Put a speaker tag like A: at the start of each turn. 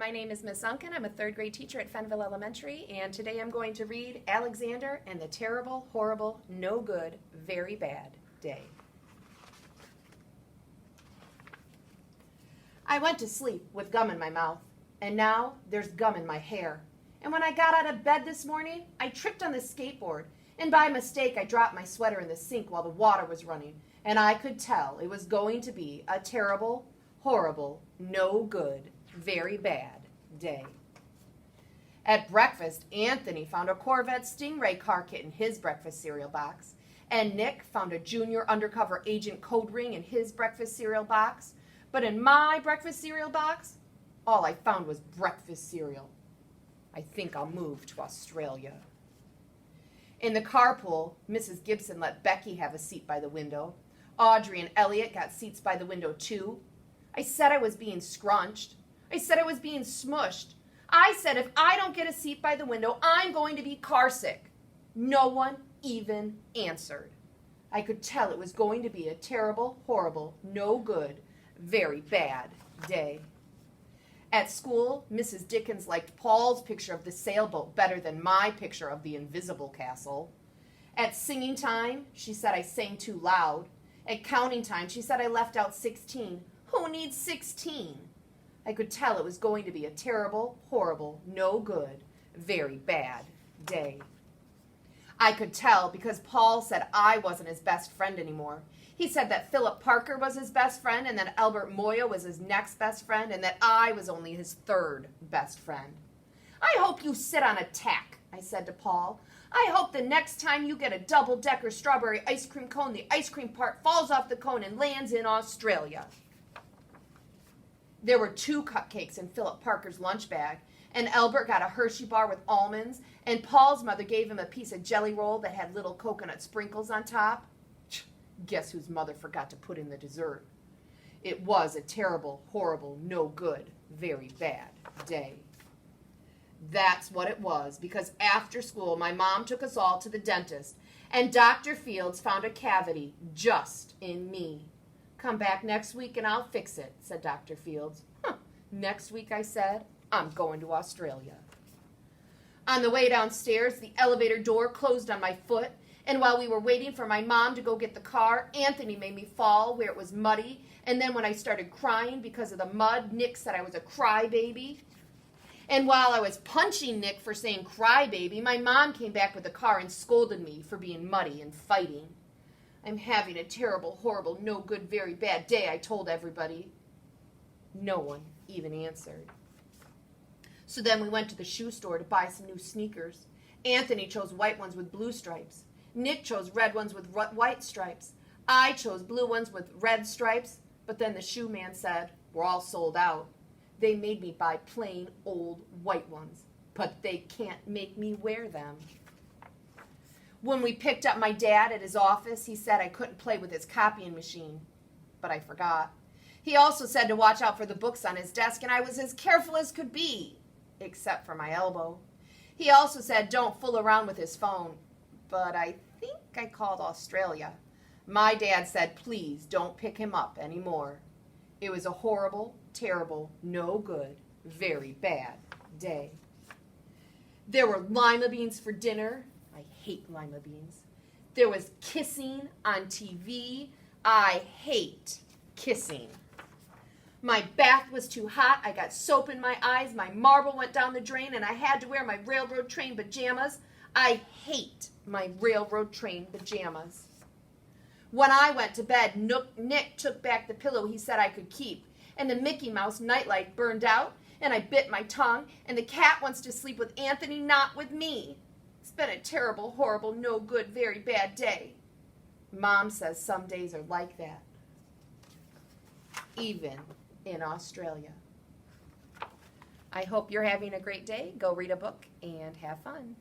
A: My name is Miss Onken. I'm a third grade teacher at Fenville Elementary, and today I'm going to read Alexander and the Terrible, Horrible, No Good, Very Bad Day. I went to sleep with gum in my mouth, and now there's gum in my hair. And when I got out of bed this morning, I tripped on the skateboard, and by mistake I dropped my sweater in the sink while the water was running, and I could tell it was going to be a terrible, horrible, no good, very bad day. At breakfast, Anthony found a Corvette Stingray car kit in his breakfast cereal box, and Nick found a junior undercover agent code ring in his breakfast cereal box. But in my breakfast cereal box, all I found was breakfast cereal. I think I'll move to Australia. In the carpool, Mrs. Gibson let Becky have a seat by the window. Audrey and Elliot got seats by the window too. I said I was being scrunched. I said I was being smushed. I said if I don't get a seat by the window, I'm going to be car sick. No one even answered. I could tell it was going to be a terrible, horrible, no good, very bad day. At school, Mrs. Dickens liked Paul's picture of the sailboat better than my picture of the invisible castle. At singing time, she said I sang too loud. At counting time, she said I left out 16. Who needs 16? I could tell it was going to be a terrible, horrible, no good, very bad day. I could tell because Paul said I wasn't his best friend anymore. He said that Philip Parker was his best friend and that Albert Moya was his next best friend and that I was only his third best friend. I hope you sit on a tack, I said to Paul. I hope the next time you get a double-decker strawberry ice cream cone, the ice cream part falls off the cone and lands in Australia. There were 2 cupcakes in Philip Parker's lunch bag, and Albert got a Hershey bar with almonds, and Paul's mother gave him a piece of jelly roll that had little coconut sprinkles on top. Guess whose mother forgot to put in the dessert? It was a terrible, horrible, no good, very bad day. That's what it was, because after school, my mom took us all to the dentist, and Dr. Fields found a cavity just in me. Come back next week and I'll fix it, said Dr. Fields. Next week, I said, I'm going to Australia. On the way downstairs, the elevator door closed on my foot, and while we were waiting for my mom to go get the car, Anthony made me fall where it was muddy, and then when I started crying because of the mud, Nick said I was a crybaby. And while I was punching Nick for saying crybaby, my mom came back with the car and scolded me for being muddy and fighting. I'm having a terrible, horrible, no good, very bad day, I told everybody. No one even answered. So then we went to the shoe store to buy some new sneakers. Anthony chose white ones with blue stripes. Nick chose red ones with white stripes. I chose blue ones with red stripes, but then the shoe man said, we're all sold out. They made me buy plain old white ones, but they can't make me wear them. When we picked up my dad at his office, he said I couldn't play with his copying machine, but I forgot. He also said to watch out for the books on his desk, and I was as careful as could be, except for my elbow. He also said don't fool around with his phone, but I think I called Australia. My dad said please don't pick him up anymore. It was a horrible, terrible, no good, very bad day. There were lima beans for dinner. I hate lima beans. There was kissing on TV. I hate kissing. My bath was too hot. I got soap in my eyes. My marble went down the drain, and I had to wear my railroad train pajamas. I hate my railroad train pajamas. When I went to bed, Nick took back the pillow he said I could keep, and the Mickey Mouse nightlight burned out, and I bit my tongue, and the cat wants to sleep with Anthony, not with me. It's been a terrible, horrible, no good, very bad day. Mom says some days are like that, even in Australia. I hope you're having a great day. Go read a book and have fun.